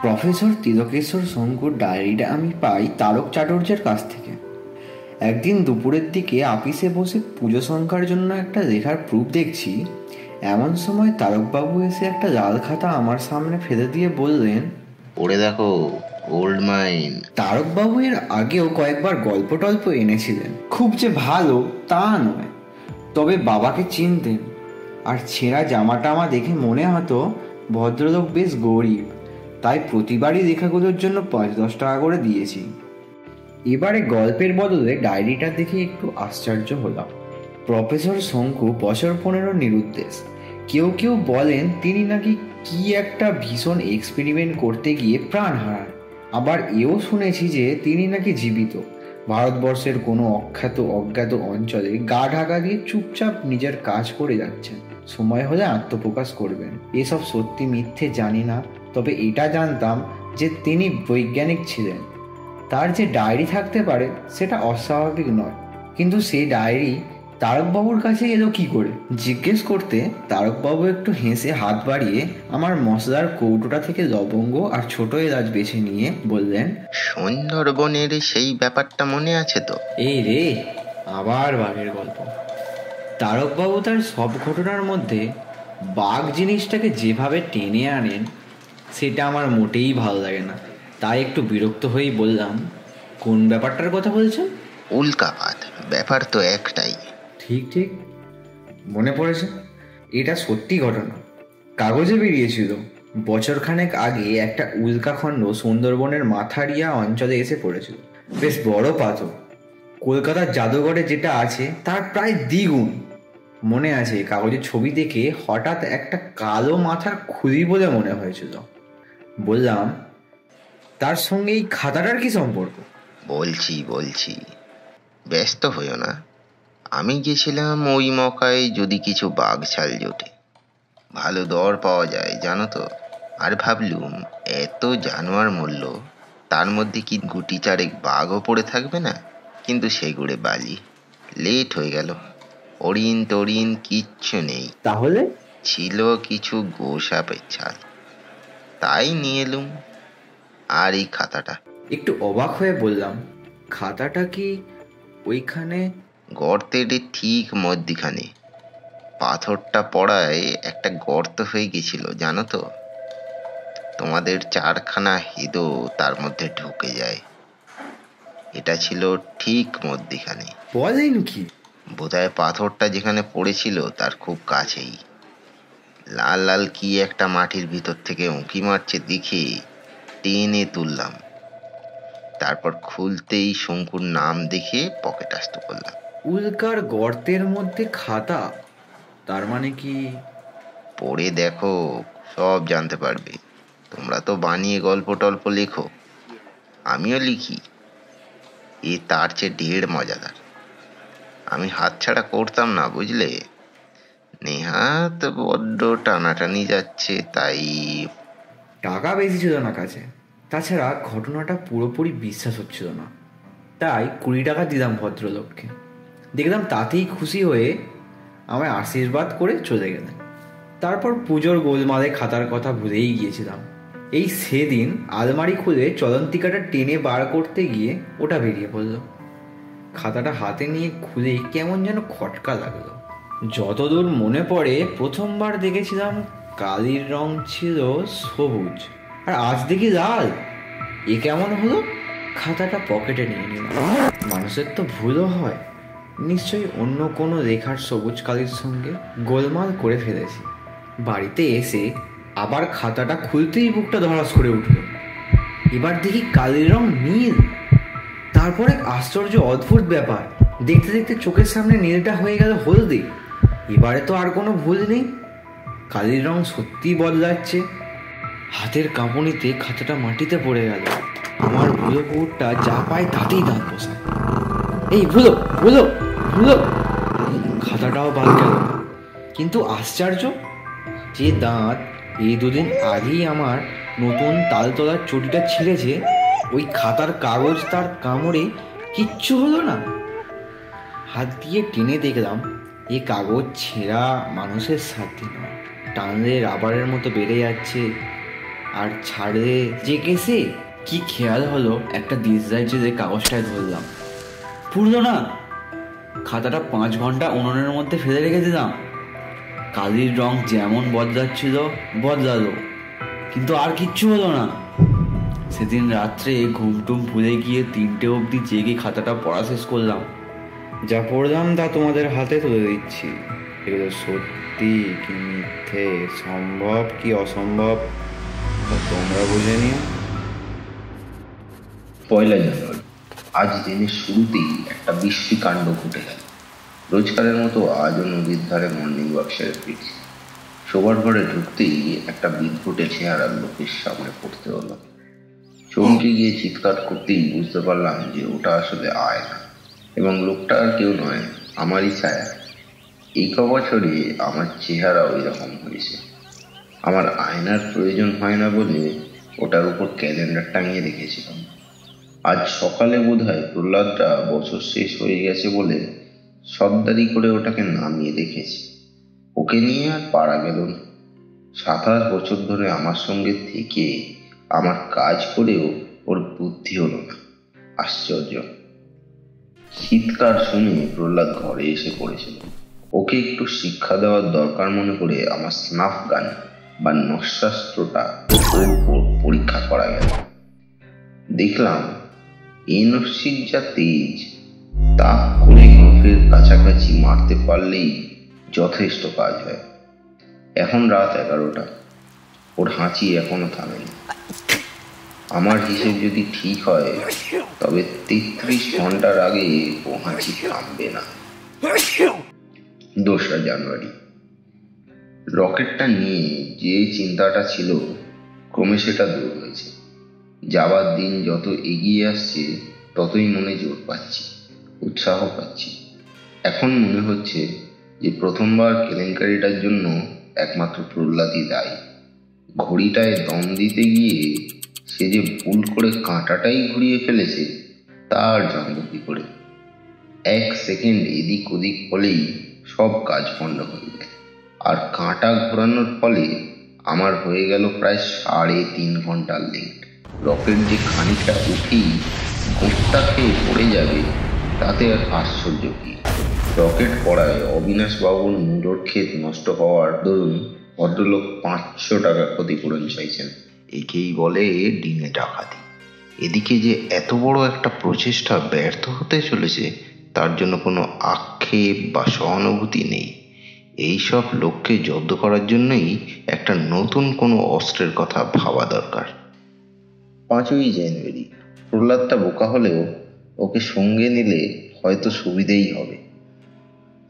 Professor Tilakeshwar শঙ্কুর ডায়েরিটা আমি পাই তারক চাটুর্যের কাছ থেকে। একদিন দুপুরের দিকে আপিসে বসে পুজো সংখ্যার জন্য একটা লেখার প্রুফ দেখছি। এমন সময় তারকবাবু এসে একটা লাল খাতা আমার সামনে ফেলে দিয়ে বললেন, পড়ে দেখো, গোল্ড মাইন। তারকবাবু এর আগেও কয়েকবার গল্প টল্প এনেছিলেন, খুব যে ভালো তা নয়, তবে বাবাকে চিনতেন। আর ছেঁড়া জামাটা আমার দেখে মনে হতো ভদ্রলোক বেশ গরিব, তাই প্রতিবারই লেখাগুলোর জন্য 5-10 টাকা করে দিয়েছি। এবারে গল্পের বদলে ডায়েরিটা দেখে একটু আশ্চর্য হলাম। প্রফেসর শঙ্কু বছর 15 নিরুদ্দেশ। কেউ কেউ বলেন তিনি নাকি কি একটা ভীষণ এক্সপেরিমেন্ট করতে গিয়ে প্রাণ হারান। আবার এও শুনেছি যে তিনি নাকি জীবিত, ভারতবর্ষের কোনো অজ্ঞাত অঞ্চলে গা ঢাকা দিয়ে চুপচাপ নিজের কাজ করে যাচ্ছেন, সময় হলে আত্মপ্রকাশ করবেন। এসব সত্যি মিথ্যে জানি না, তবে এটা জানতাম যে তিনি বৈজ্ঞানিক ছিলেন। তার যে ডায়েরি থাকতে পারে সেটা অস্বাভাবিক নয়, কিন্তু সেই ডায়েরি তারকবাবুর কাছে এলো কি করে? জিজ্ঞেস করতে তারকবাবু একটু হেসে হাত বাড়িয়ে আমার মশলার কৌটোটা থেকে লবঙ্গ আর ছোট এলাচ বেছে নিয়ে বললেন, সুন্দরবনের সেই ব্যাপারটা মনে আছে তো? এই রে, আবার বাঘের গল্প। তারকবাবু তার সব ঘটনার মধ্যে বাঘ জিনিসটাকে যেভাবে টেনে আনেন সেটা আমার মোটেই ভালো লাগে না। তাই একটু বিরক্ত হয়েই বললাম, কোন ব্যাপারটার কথা বলছেন? উল্কাপাত। ব্যাপার তো একটাই। ঠিক ঠিক, মনে পড়েছে। এটা সত্যি ঘটনা, কাগজে বেরিয়েছিল। বছরখানেক আগে একটা উল্কাখণ্ড সুন্দরবনের মাথারিয়া অঞ্চলে এসে পড়েছিল। বেশ বড় পাথর, কলকাতার জাদুঘরে যেটা আছে তার প্রায় দ্বিগুণ। মনে আছে কাগজের ছবি দেখে হঠাৎ একটা কালো মাথার খুলি বলে মনে হয়েছিল। বললাম, তার সঙ্গে এই খাতাটার কি সম্পর্ক? বলছি, ব্যস্ত হইও না। আমি গেছিলাম ওই মকায়, যদি কিছু বাঘ ছাল জোটে, ভালো দর পাওয়া যায় জানো তো। আর ভাবলুম, এত জানোয়ার মূল্য, তার মধ্যে কি গুটি চারেক বাঘও পড়ে থাকবে না? কিন্তু সেগুড়ে বালি। লেট হয়ে গেল। হরিণ টরিণ কিচ্ছু নেই। তাহলে ছিল কিছু গোসাপের ছাল, তাই নিয়ে এলুম। আর এই খাতাটা। একটু অবাক হয়ে বললাম, খাতাটা কি ওইখানে? গর্তের ঠিক মধ্যিখানে পাথরটা পড়ায় একটা গর্ত হয়ে গেছিল জানো তো। তোমাদের 4খানা হেদো তার মধ্যে ঢুকে যায়। এটা ছিল ঠিক মধ্যিখানে। বলেন কি? বোধহয় পাথরটা যেখানে পড়েছিল তার খুব কাছেই। লাল লাল কি একটা মাটির ভিতর থেকে উঁকি মারছে দেখে টেনে তুললাম। তারপর খুলতেই শঙ্কুর নাম দেখে পকেট আসতে করলাম। উল্কার গর্তের মধ্যে খাতা, তার মানে কি? পড়ে দেখো, সব জানতে পারবে। তোমরা তো বানিয়ে গল্প টল্প লেখো, আমিও লিখি। এ তার চেয়ে ঢের মজাদার। আমি হাতছাড়া করতাম না বুঝলে। নেহাত বড্ড টানাটানি যাচ্ছে তাই। টাকা বেশি ছিল না কাছে, তাছাড়া ঘটনাটা পুরোপুরি বিশ্বাস হচ্ছিল না, তাই 20 টাকা দিলাম ভদ্রলোককে। দেখলাম তাতেই খুশি হয়ে আমায় আশীর্বাদ করে চলে গেলেন। তারপর পুজোর গোলমালে খাতার কথা ভুলেই গিয়েছিলাম। এই সেদিন আলমারি খুলে চলন্তিকাটা টেনে বার করতে গিয়ে ওটা বেরিয়ে পড়লো। খাতাটা হাতে নিয়ে খুলে কেমন যেন খটকা লাগলো। যতদূর মনে পড়ে প্রথমবার দেখেছিলাম কালির রং ছিল সবুজ, আর আজ দেখি লাল। এ কেমন হলো? খাতাটা পকেটে নিয়ে নিলাম। মানুষের তো ভুলও হয়, নিশ্চয়ই অন্য কোনো লেখার সবুজ কালির সঙ্গে গোলমাল করে ফেলেছি। বাড়িতে এসে আবার খাতাটা খুলতেই বুকটা ধড়াস করে উঠল। এবার দেখি কালির রং নীল। তারপরে আশ্চর্য অদ্ভুত ব্যাপার, দেখতে দেখতে চোখের সামনে নীলটা হয়ে গেল হলদে। এবারে তো আর কোনো ভুল নেই, কালির রং সত্যিই বদলাচ্ছে। হাতের কাঁপুনিতে খাতাটা মাটিতে পড়ে গেল। আমার ভুলো কুকুরটা যা পায় তাতেই দাঁত বসায়। এই ভুলো ভুলো ভুলো, খাতাটাও বাদ গেল। কিন্তু আশ্চর্য, যে দাঁত এই দুদিন আগেই আমার নতুন তালতলার চটিটা ছিঁড়েছে, ওই খাতার কাগজ তার কামড়ে কিচ্ছু হলো না। হাত দিয়ে টেনে দেখলাম এ কাগজ ছেঁড়া মানুষের সাথে নয়, টানলে রাবারের মতো বেড়ে যাচ্ছে। আর ছাড়ে যে কেসে কি খেয়াল হলো, একটা দিশদায় যে কাগজটায় ধরলাম, পুরলো না। খাতাটা 5 ঘন্টা উনুনের মধ্যে ফেলে রেখে দিলাম। কালির রং যেমন বদলাচ্ছিল বদলালো, কিন্তু আর কিচ্ছু হলো না। সেদিন রাত্রে ঘুমটুম ভুলে গিয়ে 3টে অবধি জেগে খাতাটা পড়া শেষ করলাম। যা পড়লাম তা তোমাদের হাতে তুলে দিচ্ছি। এগুলো সত্যি কি মিথ্যে, সম্ভব কি অসম্ভব, তোমরা বুঝে নিও। 1 জানুয়ারি। আজ দিনের শুরুতেই একটা বিশ্রী কাণ্ড ঘটে গেল। রোজকারের মতো আজও নদীর ধারে মর্নিং ওয়াক সেরে ফিরছি। শোবার ঘরে ঢুকতেই একটা বিদ্ঘুটে চেহারার লোকের সামনে পড়তে হলো। চমকে গিয়ে চিৎকার করতেই বুঝতে পারলাম যে ওটা আসলে আয়না, এবং লোকটা আর কেউ নয়, আমারই ছায়া। এই বছরে আমার চেহারা ওই রকম হয়েছে। আমার আয়নার প্রয়োজন হয় না বলে ওটার উপর ক্যালেন্ডার টাঙিয়ে রেখেছিলাম। আজ সকালে বোধহয় প্রহ্লাদটা বছর শেষ হয়ে গেছে বলে সর্দারি করে ওটাকে নামিয়ে রেখেছি। ওকে নিয়ে আর পারা গেল না। 27 বছর ধরে আমার সঙ্গে থেকে আমার কাজ করেও ওর বুদ্ধি হলো না। আশ্চর্য। চিৎকার শুনে প্রহ্লাদ ঘরে এসে পড়েছিল। ওকে একটু শিক্ষা দেওয়ার দরকার মনে করে আমার স্নাফ গান বা নস্যাস্ত্রটা ওর উপর পরীক্ষা করা গেল। দেখলাম এই নস্যির যা তেজ, তা করে গোফের কাছাকাছি মারতে পারলেই যথেষ্ট কাজ হয়। এখন রাত 11টা, ওর হাঁচি এখনো থামেনি। আমার হিসেব যদি ঠিক হয় তবে 33 ঘন্টার আগে ও হাঁচি থামবে না। 2 জানুয়ারি। রকেটটা নিয়ে যে চিন্তাটা ছিল ক্রমে সেটা দূর হয়েছে। যাবার দিন যত এগিয়ে আসছে ততই মনে জোর পাচ্ছি, উৎসাহ পাচ্ছি। এখন মনে হচ্ছে যে প্রথমবার কেলেঙ্কারিটার জন্য একমাত্র প্রহ্লাদই দায়ী। ঘড়িটায় দম দিতে গিয়ে সে যে ভুল করে কাঁটাটাই ঘুরিয়ে ফেলেছে তা আর জানব কি করে। 1 সেকেন্ড এদিক ওদিক হলেই সব কাজ পণ্ড হয়ে যায়। আর কাঁটা ঘোরানোর ফলে আমার হয়ে গেল প্রায় 3.5 ঘন্টার লেট। রকেট যে খানিকটা উঠেই গোটা খেয়ে পড়ে যাবে তাতে আর আশ্চর্য কি। রকেট পড়ায় অবিনাশ বাবুর মুলোর ক্ষেত নষ্ট হওয়ার দরুন ভদ্রলোক 500 টাকা ক্ষতিপূরণ চাইছেন। একেই বলে ডিমে ডাকাতি। এদিকে যে এত বড় একটা প্রচেষ্টা ব্যর্থ হতে চলেছে তার জন্য কোনো আক্ষেপ বা সহানুভূতি নেই। এইসব লোককে জব্দ করার জন্যই একটা নতুন কোনো অস্ত্রের কথা ভাবা দরকার। 5 জানুয়ারি। প্রহ্লাদটা বোকা হলেও ওকে সঙ্গে নিলে হয়তো সুবিধেই হবে।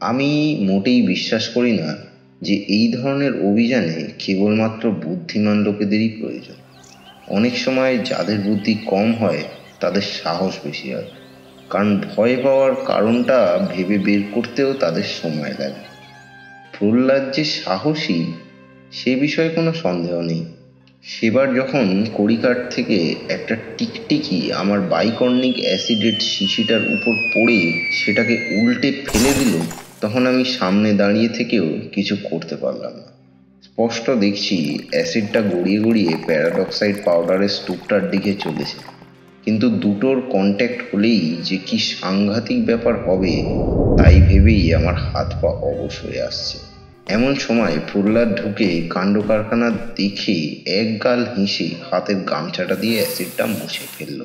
আমি মোটেই বিশ্বাস করি না যে এই ধরনের অভিযানে কেবলমাত্র বুদ্ধিমান লোকেদেরই প্রয়োজন। অনেক সময় যাদের বুদ্ধি কম হয় তাদের সাহস বেশি হয়, কারণ ভয় পাওয়ার কারণটা ভেবে বের করতেও তাদের সময় লাগে। প্রহ্লাদ যে সাহসী সে বিষয়ে কোনো সন্দেহ নেই। সেবার যখন কড়িকাঠ থেকে একটা টিকটিকি আমার বাইকর্নিক অ্যাসিডের শিশিটার উপর পড়ে সেটাকে উল্টে ফেলে দিল, তখন আমি সামনে দাঁড়িয়ে থেকেও কিছু করতে পারলাম না। স্পষ্ট দেখছি অ্যাসিডটা গড়িয়ে গড়িয়ে প্যারাডক্সাইড পাউডারের স্তূপটার দিকে চলেছে, কিন্তু দুটোর কন্ট্যাক্ট হলেই যে কি সাংঘাতিক ব্যাপার হবে তাই ভেবেই আমার হাত পা অবশ হয়ে আসছে। এমন সময় প্রহ্লাদ ঢুকে কাণ্ড কারখানা দেখে এক গাল হেসে হাতের গামছাটা দিয়ে অ্যাসিডটা মুছে ফেলল।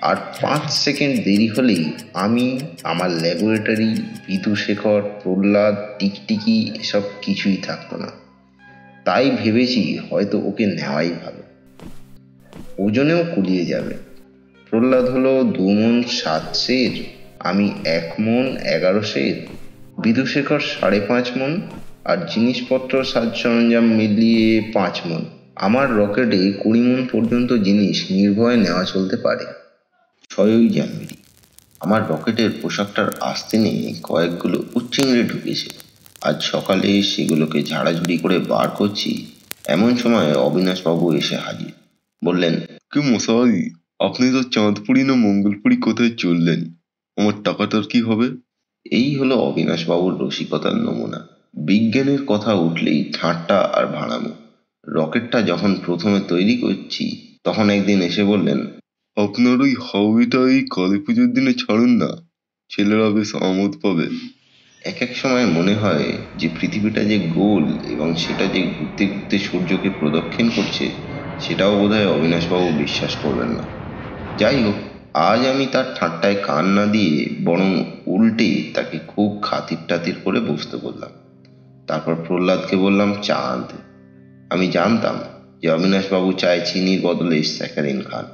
আর 5 সেকেন্ড দেরি হলেই আমি, আমার ল্যাবরেটরি, বিধুশেখর, প্রহ্লাদ, টিকটিকি এসব কিছুই থাকতো না। তাই ভেবেছি হয়তো ওকে নেওয়াই ভালো, ওজনেও কুলিয়ে যাবে। প্রহ্লাদ হলো 2 মণ 7 সের, আমি 1 মণ 11 সের, বিধুশেখর 5.5 মণ, আর জিনিসপত্র সাজ সরঞ্জাম মিলিয়ে 5 মণ। আমার রকেটে 20 মণ পর্যন্ত জিনিস নির্ভয়ে নেওয়া চলতে পারে। 6 জানুয়ারি। আমার রকেটের পোশাকটার আস্তিনে কয়েকগুলো উচ্চিংড়ে ঢুকেছে। আজ সকালে সেগুলোকে ঝাড়াঝুড়ি করে বার করছি, এমন সময় অবিনাশবাবু এসে হাজির। বললেন, কি মশাই, আপনি তো চাঁদপুরি না মঙ্গলপুরি কোথায় চললেন? আমার টাকাটার কি হবে? এই হলো অবিনাশবাবুর রসিকতার নমুনা। বিজ্ঞানের কথা উঠলেই ঠাট্টা আর ভাড়ামো। রকেটটা যখন প্রথমে তৈরি করছি তখন একদিন এসে বললেন, আপনার ওই হাউইটা এই কালী পুজোর দিনে ছাড়ুন না, ছেলেরা বেশ আমোদ পাবে। এক এক সময় মনে হয় যে পৃথিবীটা যে গোল এবং সেটা যে ঘুরতে ঘুরতে সূর্যকে প্রদক্ষিণ করছে সেটাও বোধহয় অবিনাশবাবু বিশ্বাস করবেন না। যাই হোক, আজ আমি তার ঠাট্টায় কান না দিয়ে বরং উল্টে তাকে খুব খাতির টাতির করে বসতে বললাম। তারপর প্রহ্লাদকে বললাম চা আনতে। আমি জানতাম যে অবিনাশবাবু চায় চিনির বদলে স্যাকারিন খান।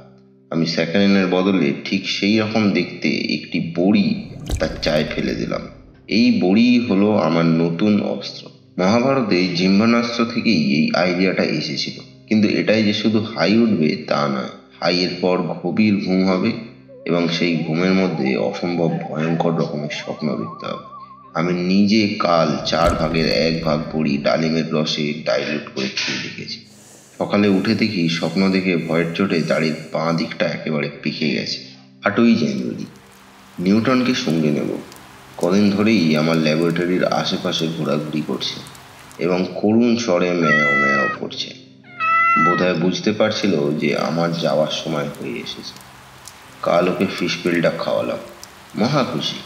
আমি স্যাকারিনের বদলে ঠিক সেই রকম দেখতে একটি বড়ি তার চায়ে ফেলে দিলাম। এই বড়ি হলো আমার নতুন অস্ত্র। মহাভারতে জিহ্বানাস্ত্র থেকেই এই আইডিয়াটা এসেছিল, কিন্তু এটাই যে শুধু হাই উঠবে তা নয়, হাইয়ের পর গভীর ঘুম হবে এবং সেই ঘুমের মধ্যে অসম্ভব ভয়ঙ্কর রকমের স্বপ্ন দেখতে হবে। আমি নিজে কাল 1/4 বড়ি ডালিমের রসে ডাইলুট করে খেয়ে দেখেছি। সকালে উঠে দেখি স্বপ্ন দেখে ভয়ের চোটে দাড়ির বাঁ দিকটা একেবারে পেকে গেছে। 8ই জানুয়ারি। নিউটনকে সঙ্গে নেব। কদিন ধরেই আমার ল্যাবরেটরির আশেপাশে ঘোরাঘুরি করছে এবং করুণ স্বরে ম্যাও ম্যাও করছে। বোধহয় বুঝতে পারছিল যে আমার যাওয়ার সময় হয়ে এসেছে। কাল ওকে ফিশ পিলটা খাওয়ালাম, মহা খুশি।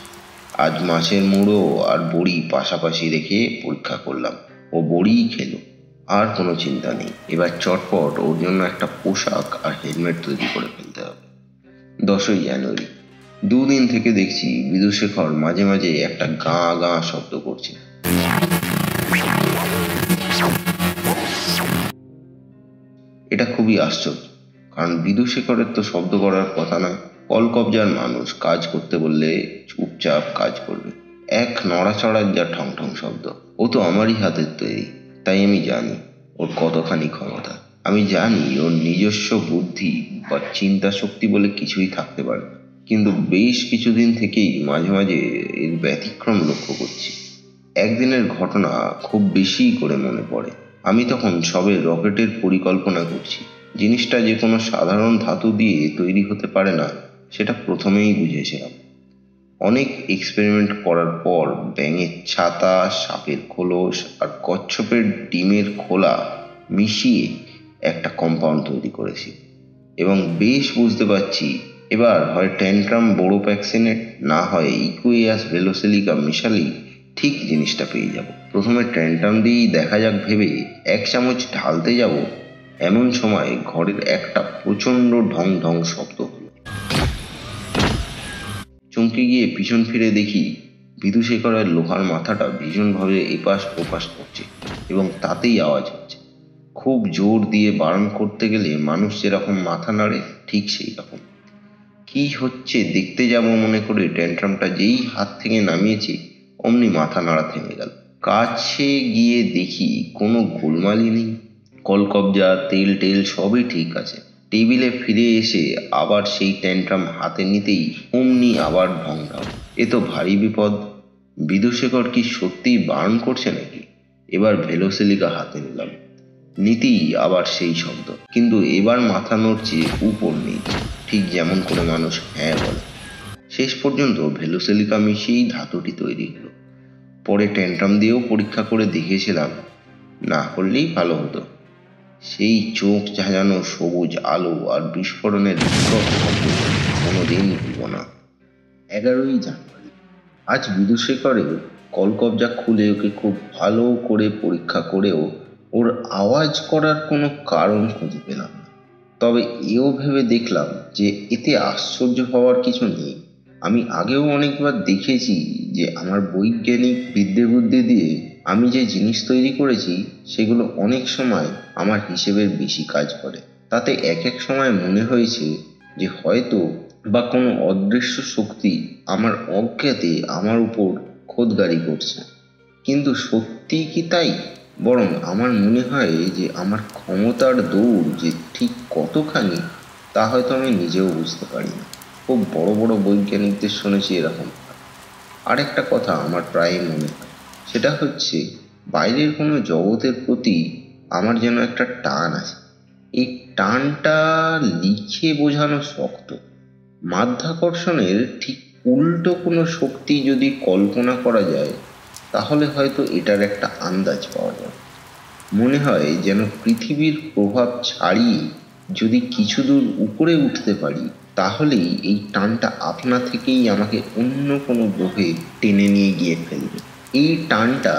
আজ মাছের মুড়ো আর বড়ি পাশাপাশি রেখে পরীক্ষা করলাম, ও বড়িই খেলো, আর কোনো চিন্তা নেই। এবার চটপট ওর জন্য একটা পোশাক আর হেলমেট তৈরি করে ফেলতে হবে। 10ই জানুয়ারি। 2 দিন থেকে দেখছি বিদুশেখর মাঝে মাঝে একটা গাঁ গাঁ শব্দ করছে। এটা খুবই আশ্চর্য, কারণ বিদুশেখরের তো শব্দ করার কথা নয়। কলকবজার মানুষ, কাজ করতে বললে চুপচাপ কাজ করবে। এক নড়াচড়ার যা ঠং ঠং শব্দ। ও তো আমারই হাতের তৈরি, তাই আমি জানি ওর কতখানি ক্ষমতা। আমি জানি ওর নিজস্ব বুদ্ধি বা চিন্তা শক্তি বলে কিছুই থাকতে পারে না, কিন্তু বেশ কিছুদিন থেকেই মাঝে মাঝে এর ব্যতিক্রম লক্ষ্য করছি। একদিনের ঘটনা খুব বেশি করে মনে পড়ে। আমি তখন সবে রকেটের পরিকল্পনা করছি। জিনিসটা যে কোনো সাধারণ ধাতু দিয়ে তৈরি হতে পারে না সেটা প্রথমেই বুঝেছিলাম। অনেক এক্সপেরিমেন্ট করার পর ব্যাঙের ছাতা, সাপের খোলস আর কচ্ছপের ডিমের খোলা মিশিয়ে একটা কম্পাউন্ড তৈরি করেছি এবং বেশ বুঝতে পারছি এবার হয় ট্যান্ট্রাম বোরো প্যাক্সিনেট, না হয় ইকুইয়াস ভেলোসিলিকা মিশালেই ঠিক জিনিসটা পেয়ে যাব। প্রথমে ট্যান্ট্রাম দিয়েই দেখা যাক ভেবে 1 চামচ ঢালতে যাব, এমন সময় ঘরের একটা প্রচণ্ড ঢং ঢং শব্দ হলো। চমকে গিয়ে পিছন ফিরে দেখি বিদুশেখরের লোহার মাথাটা ভীষণভাবে এপাশ ওপাশ করছে এবং তাতেই আওয়াজ হচ্ছে। খুব জোর দিয়ে বারণ করতে গেলে মানুষ যেরকম মাথা নাড়ে ঠিক সেই রকম। কি হচ্ছে দেখতে যাব মনে করে ট্যান্ট্রামটা যেই হাত থেকে নামিয়েছি অমনি মাথা নাড়া থেমে গেল। কাছে গিয়ে দেখি কোনো গোলমালই নেই। কলকবজা, তেল টেল সবই ঠিক আছে। টেবিলে ফিরে এসে আবার সেই ট্যান্ট্রাম হাতে নিতেই অমনি আবার ঢং ঢং। এ তো ভারী বিপদ। বিদুশেখর কি সত্যিই বারণ করছে নাকি? এবার ভেলোসিলিকা হাতে নিলাম, নিতেই আবার সেই শব্দ, কিন্তু এবার মাথা নড়ছে উপর নিচ, ঠিক যেমন কোনো মানুষ হ্যাঁ বলে। শেষ পর্যন্ত ভেলোসিলিকা মিশিয়েই ধাতুটি তৈরি হলো। পরে ট্যান্ট্রাম দিয়েও পরীক্ষা করে দেখেছিলাম, না করলেই ভালো হতো। সেই চোখ ঝাঁঝানো সবুজ আলো আর বিস্ফোরণের বিকট শব্দ কোনোদিন ভুলব না। 11ই জানুয়ারি। আজ বিদুশেখরের কলকবজা খুলে ওকে খুব ভালো করে পরীক্ষা করেও ওর আওয়াজ করার কোনো কারণ খুঁজে পেলাম না। তবে এও ভেবে দেখলাম যে এতে আশ্চর্য হওয়ার কিছু নেই। আমি আগেও অনেকবার দেখেছি যে আমার বৈজ্ঞানিক বিদ্যে বুদ্ধি দিয়ে আমি যে জিনিস তৈরি করেছি সেগুলো অনেক সময় আমার হিসেবের বেশি কাজ করে। তাতে এক এক সময় মনে হয়েছে যে হয়তো বা কোনো অদৃশ্য শক্তি আমার অজ্ঞাতে আমার উপর খোদগাড়ি করছে। কিন্তু সত্যি কি তাই? বরং আমার মনে হয় যে আমার ক্ষমতার দৌড় যে ঠিক কতখানি তা হয়তো আমি নিজেও বুঝতে পারি না। খুব বড় বড় বৈজ্ঞানিকদের শুনেছি এরকম। আরেকটা কথা আমার প্রায় মনে হয়, সেটা হচ্ছে বাইরের কোনো জগতের প্রতি আমার যেন একটা টান আছে। এই টানটা লিখে বোঝানো শক্ত। মাধ্যাকর্ষণের ঠিক উল্টো কোনো শক্তি যদি কল্পনা করা যায় তাহলে হয়তো এটার একটা আন্দাজ পাওয়া যায়। মনে হয় যেন পৃথিবীর প্রভাব ছাড়িয়ে যদি কিছু দূর উপরে উঠতে পারি, তাহলেই এই টানটা আপনা থেকেই আমাকে অন্য কোনো গ্রহে টেনে নিয়ে গিয়ে ফেলবে। এই টানটা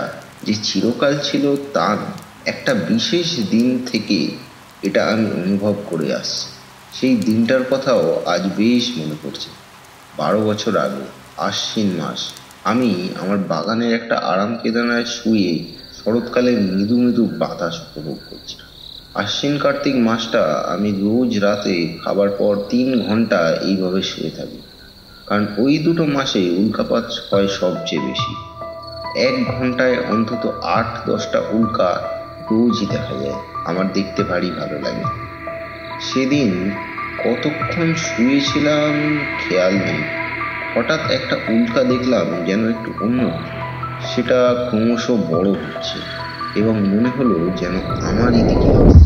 যে চিরকাল ছিল তা না, একটা বিশেষ দিন থেকে এটা আমি অনুভব করে আসছি। সেই দিনটার কথাও আজ বেশ মনে পড়ছে। 12 বছর আগে আশ্বিন মাস, আমি আমার বাগানের একটা আরাম কেদারায় শুয়ে শরৎকালের মৃদু মৃদু বাতাস উপভোগ করছি। আশ্বিন কার্তিক মাসটা আমি রোজ রাতে খাবার পর 3 ঘন্টা এইভাবে শুয়ে থাকি, কারণ ওই দুটো মাসে উল্কাপাত হয় সবচেয়ে বেশি। 1 ঘন্টায় অন্তত 8-10টা উল্কা রোজই দেখা যায়। আমার দেখতে ভারী ভালো লাগে। সেদিন কতক্ষণ শুয়েছিলাম খেয়াল নেই, হঠাৎ একটা উল্কা দেখলাম যেন একটু অন্য, সেটা ক্রমশ বড় হচ্ছে এবং মনে হলো যেন আমারই দিকে আসছে।